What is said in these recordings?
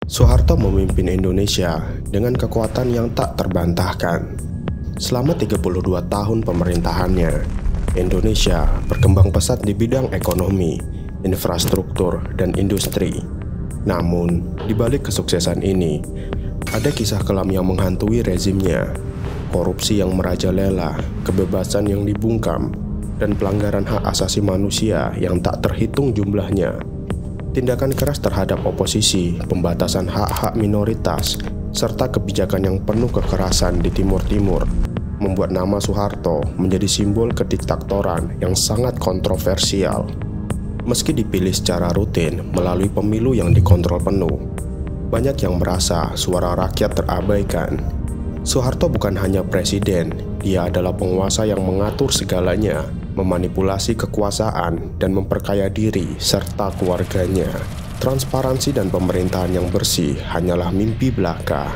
Soeharto memimpin Indonesia dengan kekuatan yang tak terbantahkan. Selama 32 tahun pemerintahannya, Indonesia berkembang pesat di bidang ekonomi, infrastruktur, dan industri. Namun, di balik kesuksesan ini, ada kisah kelam yang menghantui rezimnya, korupsi yang merajalela, kebebasan yang dibungkam, dan pelanggaran hak asasi manusia yang tak terhitung jumlahnya. Tindakan keras terhadap oposisi, pembatasan hak-hak minoritas, serta kebijakan yang penuh kekerasan di Timur-Timur membuat nama Soeharto menjadi simbol kediktatoran yang sangat kontroversial. Meski dipilih secara rutin melalui pemilu yang dikontrol penuh, banyak yang merasa suara rakyat terabaikan. Soeharto bukan hanya presiden, dia adalah penguasa yang mengatur segalanya, memanipulasi kekuasaan, dan memperkaya diri serta keluarganya. Transparansi dan pemerintahan yang bersih hanyalah mimpi belaka.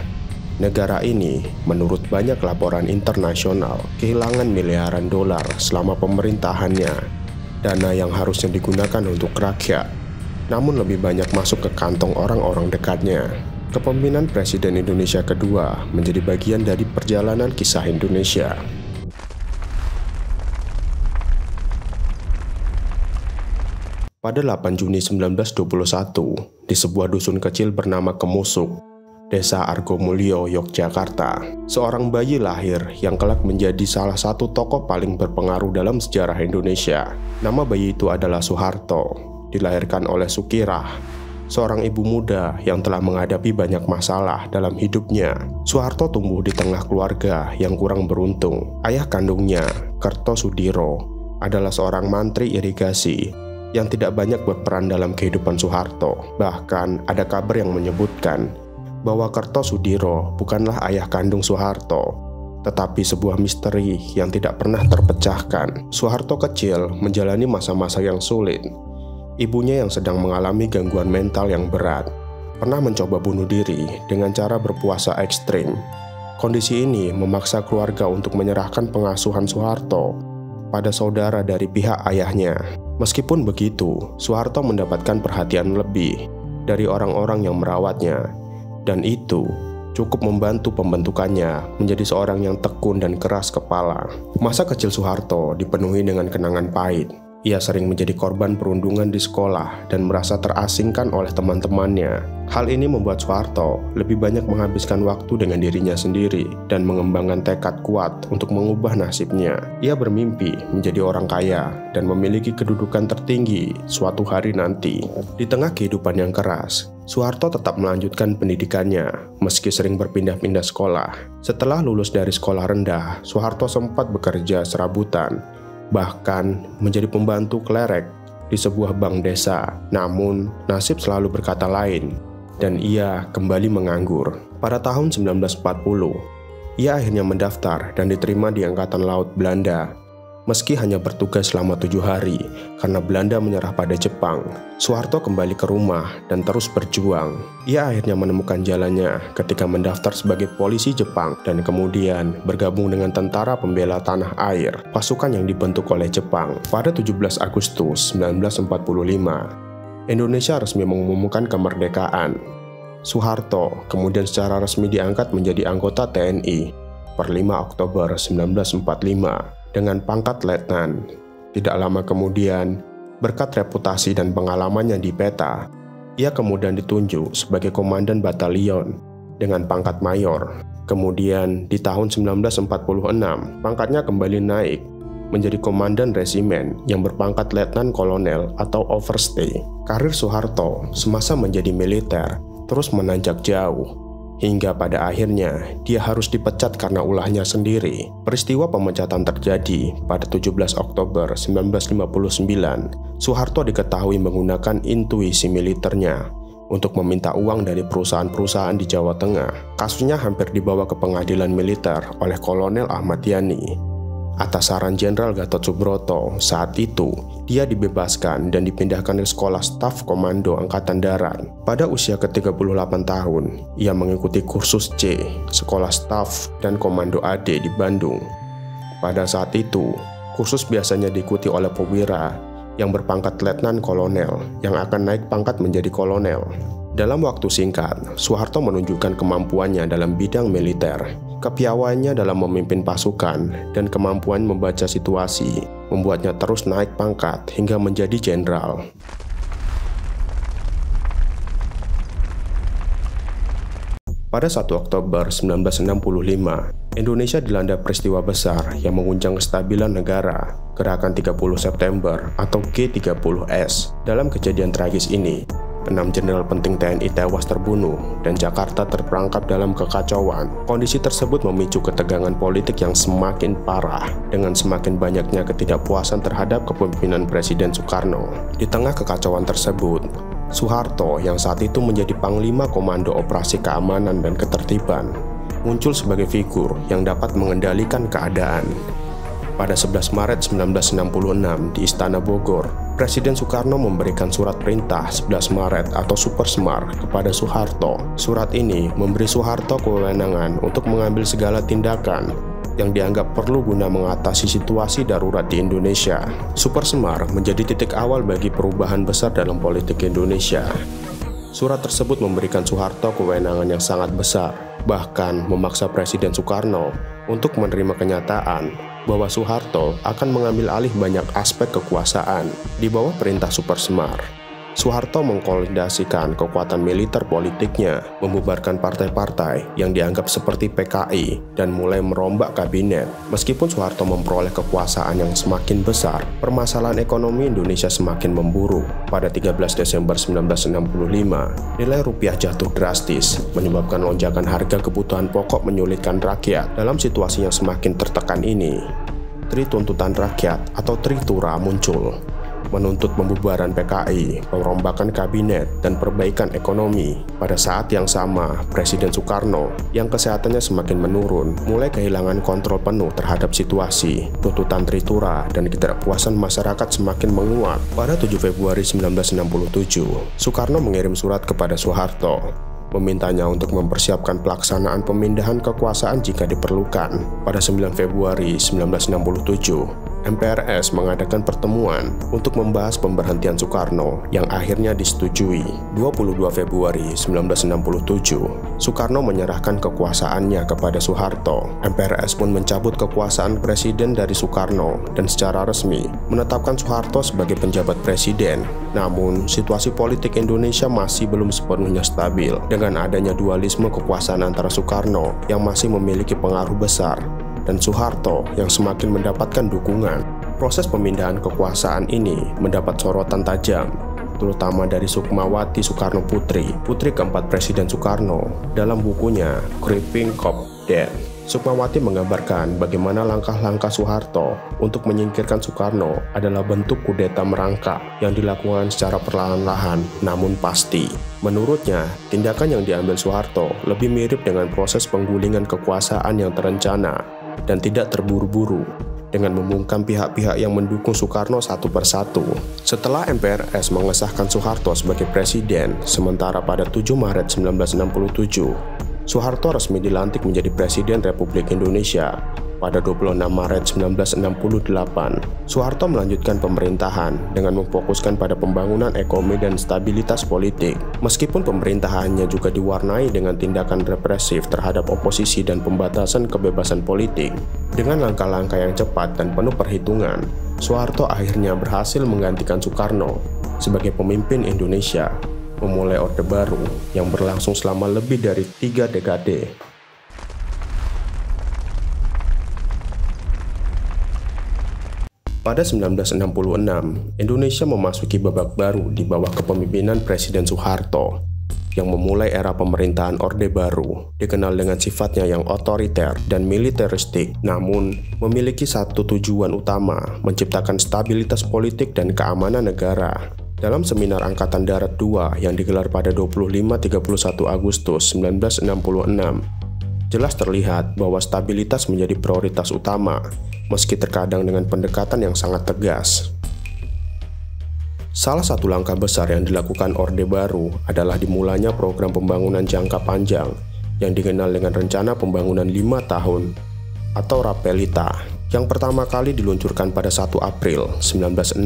Negara ini, menurut banyak laporan internasional, kehilangan miliaran dolar selama pemerintahannya. Dana yang harusnya digunakan untuk rakyat, namun lebih banyak masuk ke kantong orang-orang dekatnya. Kepemimpinan Presiden Indonesia kedua menjadi bagian dari perjalanan kisah Indonesia. Pada 8 Juni 1921, di sebuah dusun kecil bernama Kemusuk, Desa Argomulyo, Yogyakarta, seorang bayi lahir yang kelak menjadi salah satu tokoh paling berpengaruh dalam sejarah Indonesia. Nama bayi itu adalah Soeharto, dilahirkan oleh Sukirah, seorang ibu muda yang telah menghadapi banyak masalah dalam hidupnya. Soeharto tumbuh di tengah keluarga yang kurang beruntung. Ayah kandungnya, Kertosudiro, adalah seorang mantri irigasi yang tidak banyak berperan dalam kehidupan Soeharto. Bahkan ada kabar yang menyebutkan bahwa Kertosudiro bukanlah ayah kandung Soeharto, tetapi sebuah misteri yang tidak pernah terpecahkan. Soeharto kecil menjalani masa-masa yang sulit. Ibunya yang sedang mengalami gangguan mental yang berat, pernah mencoba bunuh diri dengan cara berpuasa ekstrim. Kondisi ini memaksa keluarga untuk menyerahkan pengasuhan Soeharto pada saudara dari pihak ayahnya. Meskipun begitu, Soeharto mendapatkan perhatian lebih dari orang-orang yang merawatnya, dan itu cukup membantu pembentukannya menjadi seorang yang tekun dan keras kepala. Masa kecil Soeharto dipenuhi dengan kenangan pahit. Ia sering menjadi korban perundungan di sekolah dan merasa terasingkan oleh teman-temannya. Hal ini membuat Soeharto lebih banyak menghabiskan waktu dengan dirinya sendiri dan mengembangkan tekad kuat untuk mengubah nasibnya. Ia bermimpi menjadi orang kaya dan memiliki kedudukan tertinggi suatu hari nanti. Di tengah kehidupan yang keras, Soeharto tetap melanjutkan pendidikannya meski sering berpindah-pindah sekolah. Setelah lulus dari sekolah rendah, Soeharto sempat bekerja serabutan, bahkan menjadi pembantu klerek di sebuah bank desa. Namun, nasib selalu berkata lain, dan ia kembali menganggur. Pada tahun 1940, ia akhirnya mendaftar dan diterima di Angkatan Laut Belanda. Meski hanya bertugas selama 7 hari karena Belanda menyerah pada Jepang, Soeharto kembali ke rumah dan terus berjuang. Ia akhirnya menemukan jalannya ketika mendaftar sebagai polisi Jepang dan kemudian bergabung dengan Tentara Pembela Tanah Air, pasukan yang dibentuk oleh Jepang. Pada 17 Agustus 1945, Indonesia resmi mengumumkan kemerdekaan. Soeharto kemudian secara resmi diangkat menjadi anggota TNI per 5 Oktober 1945. Dengan pangkat letnan. Tidak lama kemudian, berkat reputasi dan pengalamannya di peta, ia kemudian ditunjuk sebagai komandan batalion dengan pangkat mayor. Kemudian di tahun 1946, pangkatnya kembali naik menjadi komandan resimen yang berpangkat letnan kolonel atau overstay. Karir Soeharto semasa menjadi militer terus menanjak jauh, hingga pada akhirnya dia harus dipecat karena ulahnya sendiri. Peristiwa pemecatan terjadi pada 17 Oktober 1959. Soeharto diketahui menggunakan intuisi militernya untuk meminta uang dari perusahaan-perusahaan di Jawa Tengah. Kasusnya hampir dibawa ke pengadilan militer oleh Kolonel Ahmad Yani. Atas saran Jenderal Gatot Subroto, saat itu dia dibebaskan dan dipindahkan ke Sekolah Staf Komando Angkatan Darat. Pada usia ke-38 tahun, ia mengikuti kursus C, Sekolah Staf dan Komando AD di Bandung. Pada saat itu, kursus biasanya diikuti oleh perwira yang berpangkat letnan kolonel yang akan naik pangkat menjadi kolonel. Dalam waktu singkat, Soeharto menunjukkan kemampuannya dalam bidang militer, kepiawaiannya dalam memimpin pasukan, dan kemampuan membaca situasi, membuatnya terus naik pangkat hingga menjadi jenderal. Pada 1 Oktober 1965, Indonesia dilanda peristiwa besar yang mengguncang kestabilan negara, Gerakan 30 September atau G30S. Dalam kejadian tragis ini, 6 jenderal penting TNI tewas terbunuh dan Jakarta terperangkap dalam kekacauan. Kondisi tersebut memicu ketegangan politik yang semakin parah dengan semakin banyaknya ketidakpuasan terhadap kepemimpinan Presiden Soekarno. Di tengah kekacauan tersebut, Soeharto yang saat itu menjadi Panglima Komando Operasi Keamanan dan Ketertiban muncul sebagai figur yang dapat mengendalikan keadaan. Pada 11 Maret 1966 di Istana Bogor, Presiden Soekarno memberikan surat perintah 11 Maret atau Supersemar kepada Soeharto. Surat ini memberi Soeharto kewenangan untuk mengambil segala tindakan yang dianggap perlu guna mengatasi situasi darurat di Indonesia. Supersemar menjadi titik awal bagi perubahan besar dalam politik Indonesia. Surat tersebut memberikan Soeharto kewenangan yang sangat besar, bahkan memaksa Presiden Soekarno untuk menerima kenyataan bahwa Soeharto akan mengambil alih banyak aspek kekuasaan di bawah perintah Supersemar. Soeharto mengkonsolidasikan kekuatan militer politiknya, membubarkan partai-partai yang dianggap seperti PKI, dan mulai merombak kabinet. Meskipun Soeharto memperoleh kekuasaan yang semakin besar, permasalahan ekonomi Indonesia semakin memburuk. Pada 13 Desember 1965, nilai rupiah jatuh drastis, menyebabkan lonjakan harga kebutuhan pokok menyulitkan rakyat. Dalam situasi yang semakin tertekan ini, Tri Tuntutan Rakyat atau Tritura muncul, menuntut pembubaran PKI, perombakan kabinet, dan perbaikan ekonomi. Pada saat yang sama, Presiden Soekarno yang kesehatannya semakin menurun, mulai kehilangan kontrol penuh terhadap situasi. Tuntutan Tritura dan ketidakpuasan masyarakat semakin menguat. Pada 7 Februari 1967, Soekarno mengirim surat kepada Soeharto, memintanya untuk mempersiapkan pelaksanaan pemindahan kekuasaan jika diperlukan. Pada 9 Februari 1967, MPRS mengadakan pertemuan untuk membahas pemberhentian Soekarno yang akhirnya disetujui. 22 Februari 1967, Soekarno menyerahkan kekuasaannya kepada Soeharto. MPRS pun mencabut kekuasaan presiden dari Soekarno dan secara resmi menetapkan Soeharto sebagai penjabat presiden. Namun, situasi politik Indonesia masih belum sepenuhnya stabil dengan adanya dualisme kekuasaan antara Soekarno yang masih memiliki pengaruh besar dan Soeharto yang semakin mendapatkan dukungan. Proses pemindahan kekuasaan ini mendapat sorotan tajam, terutama dari Sukmawati Soekarno Putri, putri keempat Presiden Soekarno. Dalam bukunya Creeping Cop-Death, Sukmawati menggambarkan bagaimana langkah-langkah Soeharto untuk menyingkirkan Soekarno adalah bentuk kudeta merangkak yang dilakukan secara perlahan-lahan namun pasti. Menurutnya, tindakan yang diambil Soeharto lebih mirip dengan proses penggulingan kekuasaan yang terencana dan tidak terburu-buru, dengan membungkam pihak-pihak yang mendukung Soekarno satu persatu. Setelah MPRS mengesahkan Soeharto sebagai presiden, sementara pada 7 Maret 1967, Soeharto resmi dilantik menjadi Presiden Republik Indonesia. Pada 26 Maret 1968, Soeharto melanjutkan pemerintahan dengan memfokuskan pada pembangunan ekonomi dan stabilitas politik. Meskipun pemerintahannya juga diwarnai dengan tindakan represif terhadap oposisi dan pembatasan kebebasan politik, dengan langkah-langkah yang cepat dan penuh perhitungan, Soeharto akhirnya berhasil menggantikan Soekarno sebagai pemimpin Indonesia, memulai Orde Baru yang berlangsung selama lebih dari 3 dekade. Pada 1966, Indonesia memasuki babak baru di bawah kepemimpinan Presiden Soeharto yang memulai era pemerintahan Orde Baru, dikenal dengan sifatnya yang otoriter dan militeristik, namun memiliki satu tujuan utama, menciptakan stabilitas politik dan keamanan negara. Dalam seminar Angkatan Darat II yang digelar pada 25-31 Agustus 1966, jelas terlihat bahwa stabilitas menjadi prioritas utama, meski terkadang dengan pendekatan yang sangat tegas. Salah satu langkah besar yang dilakukan Orde Baru adalah dimulainya program pembangunan jangka panjang yang dikenal dengan Rencana Pembangunan 5 Tahun atau Rapelita. yang pertama kali diluncurkan pada 1 April 1969.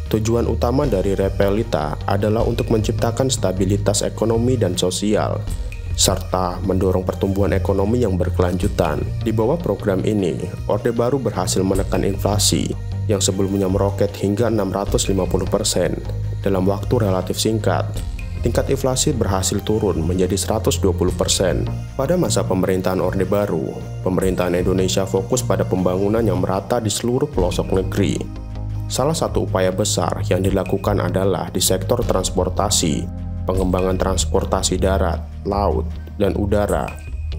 Tujuan utama dari Repelita adalah untuk menciptakan stabilitas ekonomi dan sosial, serta mendorong pertumbuhan ekonomi yang berkelanjutan. Di bawah program ini, Orde Baru berhasil menekan inflasi yang sebelumnya meroket hingga 650% dalam waktu relatif singkat. Tingkat inflasi berhasil turun menjadi 120%. Pada masa pemerintahan Orde Baru, pemerintahan Indonesia fokus pada pembangunan yang merata di seluruh pelosok negeri. Salah satu upaya besar yang dilakukan adalah di sektor transportasi. Pengembangan transportasi darat, laut, dan udara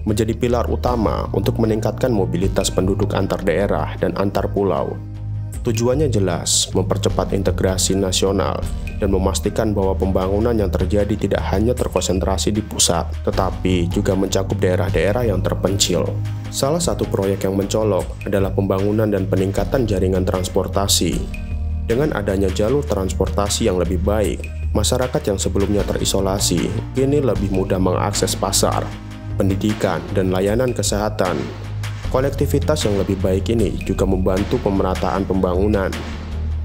menjadi pilar utama untuk meningkatkan mobilitas penduduk antar daerah dan antar pulau. Tujuannya jelas, mempercepat integrasi nasional dan memastikan bahwa pembangunan yang terjadi tidak hanya terkonsentrasi di pusat, tetapi juga mencakup daerah-daerah yang terpencil. Salah satu proyek yang mencolok adalah pembangunan dan peningkatan jaringan transportasi. Dengan adanya jalur transportasi yang lebih baik, masyarakat yang sebelumnya terisolasi kini lebih mudah mengakses pasar, pendidikan, dan layanan kesehatan. Konektivitas yang lebih baik ini juga membantu pemerataan pembangunan,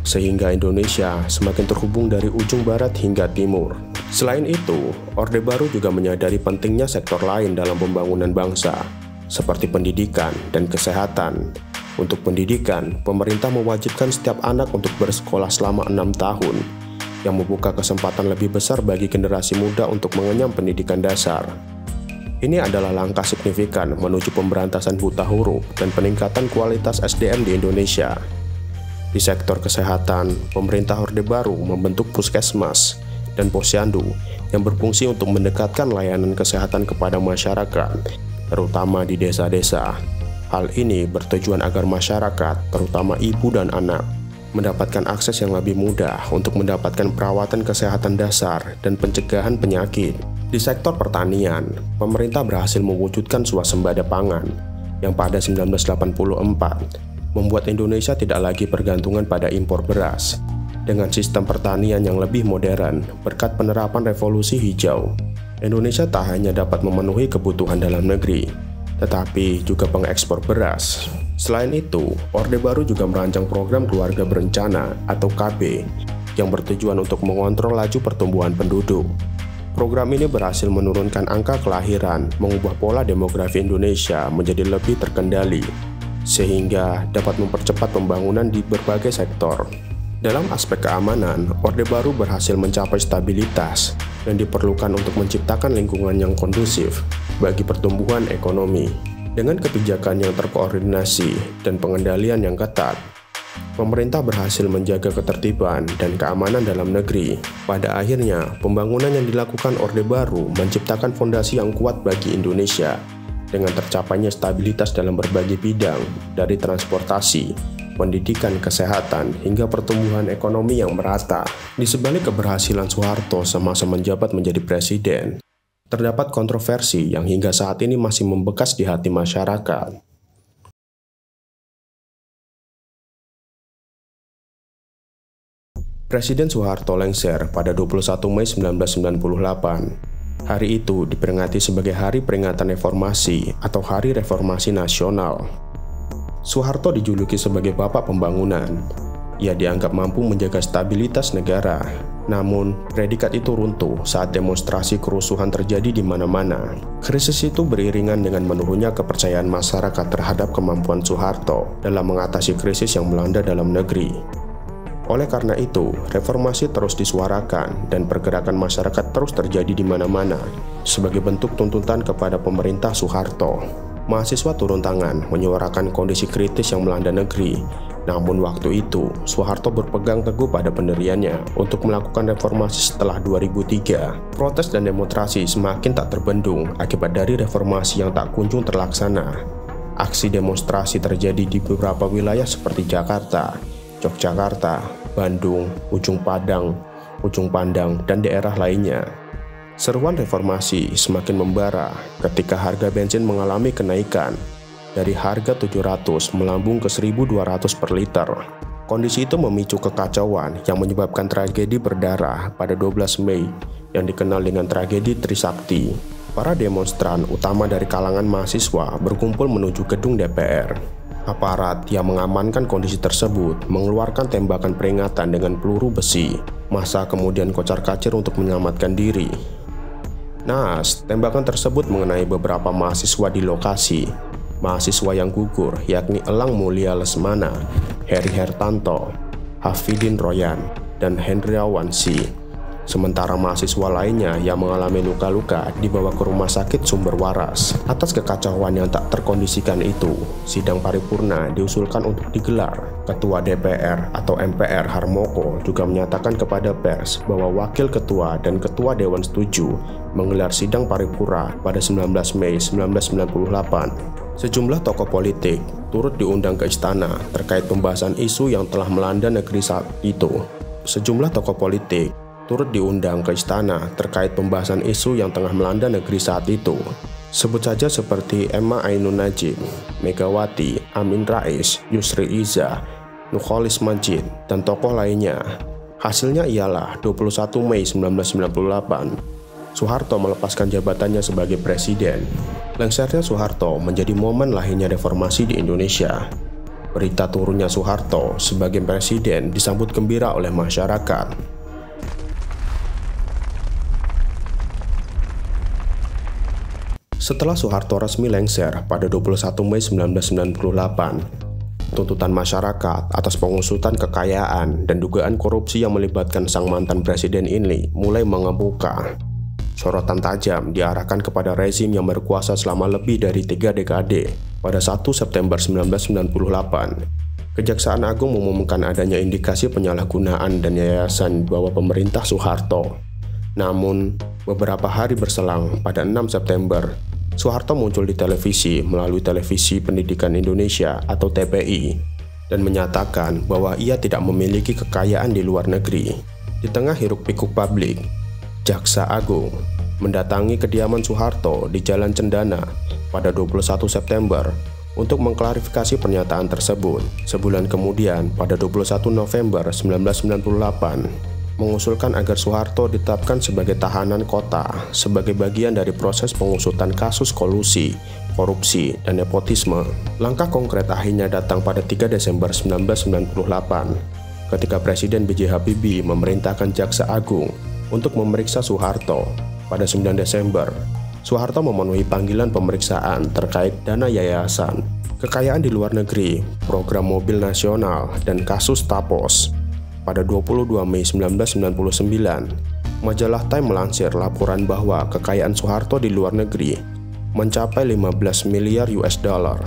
sehingga Indonesia semakin terhubung dari ujung barat hingga timur. Selain itu, Orde Baru juga menyadari pentingnya sektor lain dalam pembangunan bangsa, seperti pendidikan dan kesehatan. Untuk pendidikan, pemerintah mewajibkan setiap anak untuk bersekolah selama 6 tahun, yang membuka kesempatan lebih besar bagi generasi muda untuk mengenyam pendidikan dasar. Ini adalah langkah signifikan menuju pemberantasan buta huruf dan peningkatan kualitas SDM di Indonesia. Di sektor kesehatan, pemerintah Orde Baru membentuk puskesmas dan posyandu yang berfungsi untuk mendekatkan layanan kesehatan kepada masyarakat, terutama di desa-desa. Hal ini bertujuan agar masyarakat, terutama ibu dan anak, mendapatkan akses yang lebih mudah untuk mendapatkan perawatan kesehatan dasar dan pencegahan penyakit. Di sektor pertanian, pemerintah berhasil mewujudkan swasembada pangan yang pada 1984 membuat Indonesia tidak lagi bergantungan pada impor beras. Dengan sistem pertanian yang lebih modern berkat penerapan revolusi hijau, Indonesia tak hanya dapat memenuhi kebutuhan dalam negeri, tetapi juga pengekspor beras. Selain itu, Orde Baru juga merancang program keluarga berencana atau KB yang bertujuan untuk mengontrol laju pertumbuhan penduduk. Program ini berhasil menurunkan angka kelahiran, mengubah pola demografi Indonesia menjadi lebih terkendali, sehingga dapat mempercepat pembangunan di berbagai sektor. Dalam aspek keamanan, Orde Baru berhasil mencapai stabilitas yang diperlukan untuk menciptakan lingkungan yang kondusif bagi pertumbuhan ekonomi. Dengan kebijakan yang terkoordinasi dan pengendalian yang ketat, pemerintah berhasil menjaga ketertiban dan keamanan dalam negeri. Pada akhirnya, pembangunan yang dilakukan Orde Baru menciptakan fondasi yang kuat bagi Indonesia dengan tercapainya stabilitas dalam berbagai bidang, dari transportasi, pendidikan, kesehatan, hingga pertumbuhan ekonomi yang merata. Di sebalik keberhasilan Soeharto semasa menjabat menjadi presiden, terdapat kontroversi yang hingga saat ini masih membekas di hati masyarakat. Presiden Soeharto lengser pada 21 Mei 1998. Hari itu diperingati sebagai Hari Peringatan Reformasi atau Hari Reformasi Nasional. Soeharto dijuluki sebagai Bapak Pembangunan. Ia dianggap mampu menjaga stabilitas negara. Namun, predikat itu runtuh saat demonstrasi kerusuhan terjadi di mana-mana. Krisis itu beriringan dengan menurunnya kepercayaan masyarakat terhadap kemampuan Soeharto dalam mengatasi krisis yang melanda dalam negeri. Oleh karena itu, reformasi terus disuarakan dan pergerakan masyarakat terus terjadi di mana-mana sebagai bentuk tuntutan kepada pemerintah Soeharto. Mahasiswa turun tangan menyuarakan kondisi kritis yang melanda negeri. Namun waktu itu, Soeharto berpegang teguh pada pendiriannya untuk melakukan reformasi setelah 2003. Protes dan demonstrasi semakin tak terbendung akibat dari reformasi yang tak kunjung terlaksana. Aksi demonstrasi terjadi di beberapa wilayah seperti Jakarta, Yogyakarta, Bandung, Ujung Pandang, dan daerah lainnya. Seruan reformasi semakin membara ketika harga bensin mengalami kenaikan dari harga 700 melambung ke 1.200 per liter. Kondisi itu memicu kekacauan yang menyebabkan tragedi berdarah pada 12 Mei yang dikenal dengan tragedi Trisakti. Para demonstran utama dari kalangan mahasiswa berkumpul menuju gedung DPR. Aparat yang mengamankan kondisi tersebut mengeluarkan tembakan peringatan dengan peluru besi. Massa kemudian kocar-kacir untuk menyelamatkan diri. Naas, tembakan tersebut mengenai beberapa mahasiswa di lokasi. Mahasiswa yang gugur yakni Elang Mulia Lesmana, Heri Hertanto, Hafidin Royan, dan Hendriawan Si. Sementara mahasiswa lainnya yang mengalami luka-luka dibawa ke rumah sakit Sumber Waras. Atas kekacauan yang tak terkondisikan itu, sidang paripurna diusulkan untuk digelar. Ketua DPR atau MPR Harmoko juga menyatakan kepada pers bahwa Wakil Ketua dan Ketua Dewan setuju menggelar sidang paripurna pada 19 Mei 1998. Sejumlah tokoh politik turut diundang ke istana terkait pembahasan isu yang telah melanda negeri saat itu. Sebut saja seperti Emma Ainun Nadjib, Megawati, Amin Rais, Yusri Iza, Nurcholish Madjid, dan tokoh lainnya. Hasilnya ialah 21 Mei 1998, Soeharto melepaskan jabatannya sebagai presiden. Lengsernya Soeharto menjadi momen lahirnya reformasi di Indonesia. Berita turunnya Soeharto sebagai presiden disambut gembira oleh masyarakat. Setelah Soeharto resmi lengser pada 21 Mei 1998, tuntutan masyarakat atas pengusutan kekayaan dan dugaan korupsi yang melibatkan sang mantan presiden ini mulai mengemuka. Sorotan tajam diarahkan kepada rezim yang berkuasa selama lebih dari 3 dekade. Pada 1 September 1998, Kejaksaan Agung mengumumkan adanya indikasi penyalahgunaan dan yayasan di bawah pemerintah Soeharto. Namun, beberapa hari berselang pada 6 September, Soeharto muncul di televisi melalui Televisi Pendidikan Indonesia atau TPI dan menyatakan bahwa ia tidak memiliki kekayaan di luar negeri. Di tengah hiruk-pikuk publik, Jaksa Agung mendatangi kediaman Soeharto di Jalan Cendana pada 21 September untuk mengklarifikasi pernyataan tersebut. Sebulan kemudian, pada 21 November 1998, mengusulkan agar Soeharto ditetapkan sebagai tahanan kota sebagai bagian dari proses pengusutan kasus kolusi, korupsi, dan nepotisme. Langkah konkret akhirnya datang pada 3 Desember 1998 ketika Presiden B.J. Habibie memerintahkan Jaksa Agung untuk memeriksa Soeharto. Pada 9 Desember, Soeharto memenuhi panggilan pemeriksaan terkait dana yayasan, kekayaan di luar negeri, program mobil nasional, dan kasus Tapos. Pada 22 Mei 1999, majalah Time melansir laporan bahwa kekayaan Soeharto di luar negeri mencapai 15 miliar US dollar,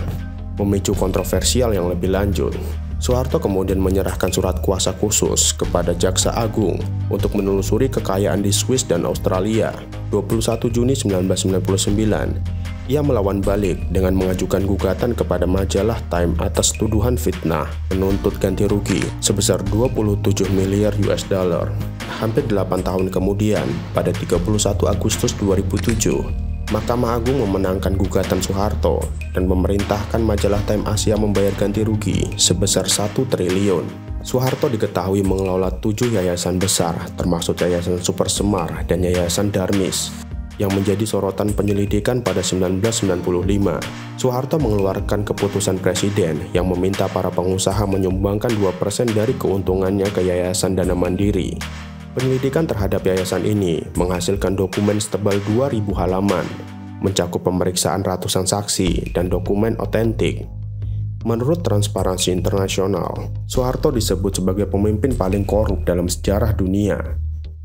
memicu kontroversial yang lebih lanjut. Soeharto kemudian menyerahkan surat kuasa khusus kepada Jaksa Agung untuk menelusuri kekayaan di Swiss dan Australia. 21 Juni 1999, ia melawan balik dengan mengajukan gugatan kepada majalah Time atas tuduhan fitnah, menuntut ganti rugi sebesar 27 miliar US dollar. Hampir 8 tahun kemudian, pada 31 Agustus 2007, Mahkamah Agung memenangkan gugatan Soeharto dan memerintahkan majalah Time Asia membayar ganti rugi sebesar 1 triliun. Soeharto diketahui mengelola 7 yayasan besar, termasuk Yayasan Super Semar dan Yayasan Darmis, yang menjadi sorotan penyelidikan pada 1995. Soeharto mengeluarkan keputusan presiden yang meminta para pengusaha menyumbangkan 2% dari keuntungannya ke Yayasan Dana Mandiri. Penyelidikan terhadap yayasan ini menghasilkan dokumen setebal 2.000 halaman, mencakup pemeriksaan ratusan saksi dan dokumen otentik. Menurut Transparansi Internasional, Soeharto disebut sebagai pemimpin paling korup dalam sejarah dunia,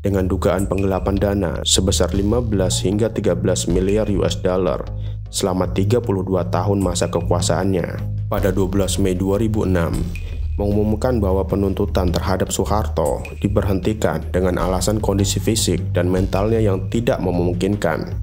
dengan dugaan penggelapan dana sebesar 15 hingga 13 miliar US dollar selama 32 tahun masa kekuasaannya. Pada 12 Mei 2006, mengumumkan bahwa penuntutan terhadap Soeharto diberhentikan dengan alasan kondisi fisik dan mentalnya yang tidak memungkinkan.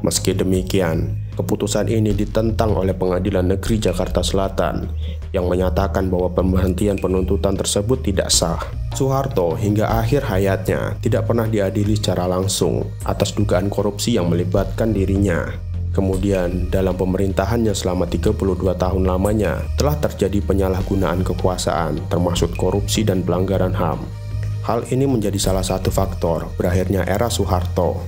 Meski demikian, keputusan ini ditentang oleh Pengadilan Negeri Jakarta Selatan yang menyatakan bahwa pemberhentian penuntutan tersebut tidak sah. Soeharto hingga akhir hayatnya tidak pernah diadili secara langsung atas dugaan korupsi yang melibatkan dirinya. Kemudian, dalam pemerintahannya selama 32 tahun lamanya, telah terjadi penyalahgunaan kekuasaan, termasuk korupsi dan pelanggaran HAM. Hal ini menjadi salah satu faktor berakhirnya era Soeharto.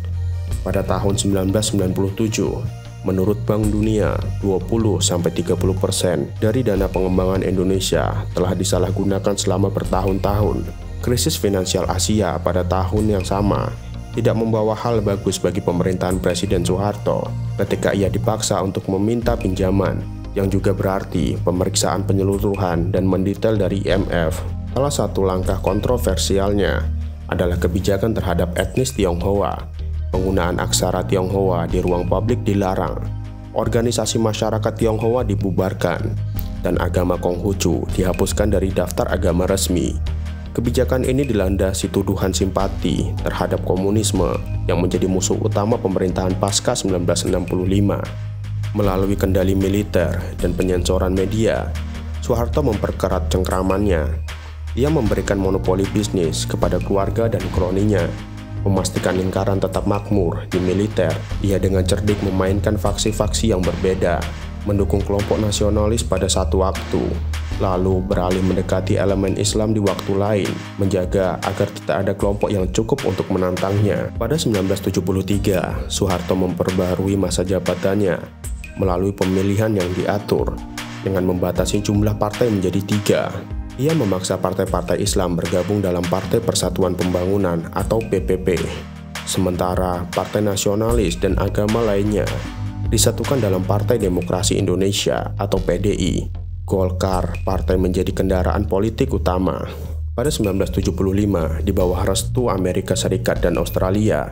Pada tahun 1997, Menurut Bank Dunia, 20-30% dari dana pengembangan Indonesia telah disalahgunakan selama bertahun-tahun. Krisis finansial Asia pada tahun yang sama tidak membawa hal bagus bagi pemerintahan Presiden Soeharto ketika ia dipaksa untuk meminta pinjaman, yang juga berarti pemeriksaan penyeluruhan dan mendetail dari IMF. Salah satu langkah kontroversialnya adalah kebijakan terhadap etnis Tionghoa. Penggunaan aksara Tionghoa di ruang publik dilarang, organisasi masyarakat Tionghoa dibubarkan, dan agama Konghucu dihapuskan dari daftar agama resmi. Kebijakan ini dilandasi tuduhan simpati terhadap komunisme yang menjadi musuh utama pemerintahan pasca 1965. Melalui kendali militer dan penyensoran media, Soeharto memperkerat cengkramannya. Ia memberikan monopoli bisnis kepada keluarga dan kroninya, memastikan lingkaran tetap makmur di militer. Ia dengan cerdik memainkan faksi-faksi yang berbeda, mendukung kelompok nasionalis pada satu waktu, lalu beralih mendekati elemen Islam di waktu lain, menjaga agar tidak ada kelompok yang cukup untuk menantangnya. Pada 1973, Soeharto memperbarui masa jabatannya melalui pemilihan yang diatur dengan membatasi jumlah partai menjadi 3. Ia memaksa partai-partai Islam bergabung dalam Partai Persatuan Pembangunan atau PPP, sementara partai nasionalis dan agama lainnya disatukan dalam Partai Demokrasi Indonesia atau PDI. Golkar, partai menjadi kendaraan politik utama. Pada 1975, di bawah restu Amerika Serikat dan Australia,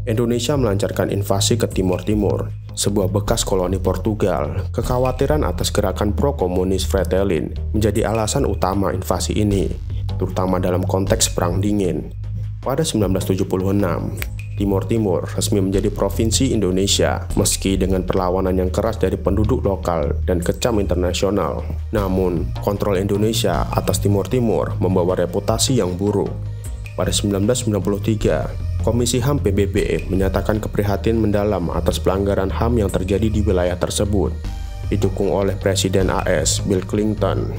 Indonesia melancarkan invasi ke Timur Timur, sebuah bekas koloni Portugal. Kekhawatiran atas gerakan pro-komunis Fretilin menjadi alasan utama invasi ini, terutama dalam konteks Perang Dingin. Pada 1976, Timur Timur resmi menjadi provinsi Indonesia, meski dengan perlawanan yang keras dari penduduk lokal dan kecam internasional. Namun, kontrol Indonesia atas Timur Timur membawa reputasi yang buruk. Pada 1993, Komisi HAM PBB menyatakan keprihatinan mendalam atas pelanggaran HAM yang terjadi di wilayah tersebut, didukung oleh Presiden AS Bill Clinton.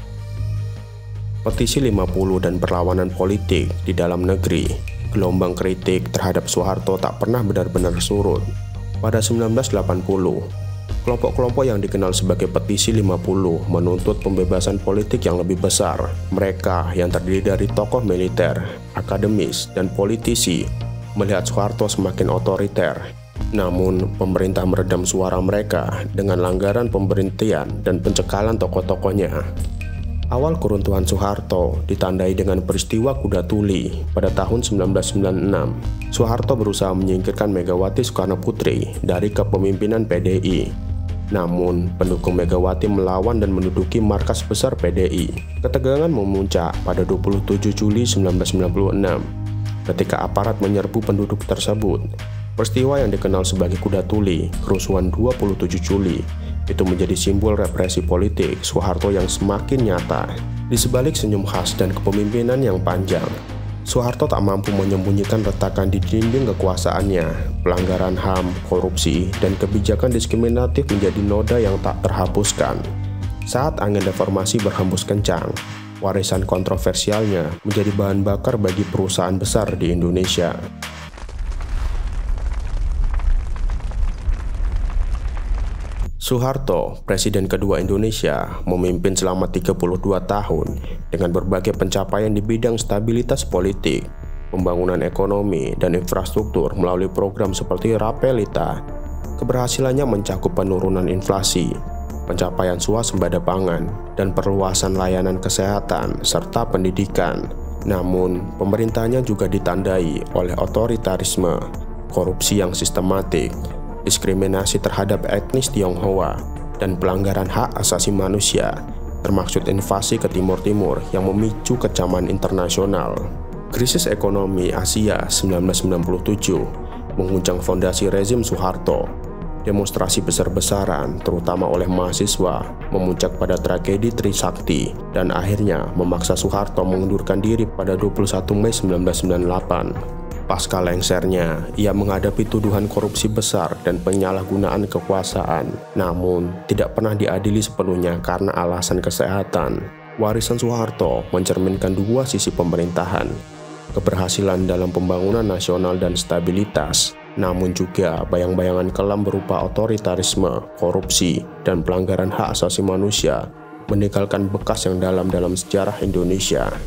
Petisi 50 dan perlawanan politik di dalam negeri, gelombang kritik terhadap Soeharto tak pernah benar-benar surut. Pada 1980, kelompok-kelompok yang dikenal sebagai Petisi 50 menuntut pembebasan politik yang lebih besar. Mereka yang terdiri dari tokoh militer, akademis, dan politisi melihat Soeharto semakin otoriter. Namun, pemerintah meredam suara mereka dengan langgaran pemberhentian dan pencekalan tokoh-tokohnya. Awal keruntuhan Soeharto ditandai dengan peristiwa Kuda Tuli pada tahun 1996. Soeharto berusaha menyingkirkan Megawati Soekarnoputri dari kepemimpinan PDI. Namun, pendukung Megawati melawan dan menduduki markas besar PDI. Ketegangan memuncak pada 27 Juli 1996 ketika aparat menyerbu penduduk tersebut. Peristiwa yang dikenal sebagai Kuda Tuli, kerusuhan 27 Juli, itu menjadi simbol represi politik Soeharto yang semakin nyata. Di sebalik senyum khas dan kepemimpinan yang panjang, Soeharto tak mampu menyembunyikan retakan di dinding kekuasaannya. Pelanggaran HAM, korupsi, dan kebijakan diskriminatif menjadi noda yang tak terhapuskan. Saat angin reformasi berhembus kencang, warisan kontroversialnya menjadi bahan bakar bagi perusahaan besar di Indonesia. Soeharto, Presiden kedua Indonesia, memimpin selama 32 tahun dengan berbagai pencapaian di bidang stabilitas politik, pembangunan ekonomi, dan infrastruktur melalui program seperti Rapelita. Keberhasilannya mencakup penurunan inflasi, pencapaian swasembada pangan, dan perluasan layanan kesehatan serta pendidikan. Namun, pemerintahnya juga ditandai oleh otoritarisme, korupsi yang sistematik, diskriminasi terhadap etnis Tionghoa, dan pelanggaran hak asasi manusia, termasuk invasi ke Timur Timur yang memicu kecaman internasional. Krisis ekonomi Asia 1997 mengguncang fondasi rezim Soeharto. Demonstrasi besar-besaran, terutama oleh mahasiswa, memuncak pada tragedi Trisakti dan akhirnya memaksa Soeharto mengundurkan diri pada 21 Mei 1998. Pasca lengsernya, ia menghadapi tuduhan korupsi besar dan penyalahgunaan kekuasaan, namun tidak pernah diadili sepenuhnya karena alasan kesehatan. Warisan Soeharto mencerminkan dua sisi pemerintahan, keberhasilan dalam pembangunan nasional dan stabilitas, namun juga bayang-bayangan kelam berupa otoritarisme, korupsi, dan pelanggaran hak asasi manusia meninggalkan bekas yang dalam dalam sejarah Indonesia.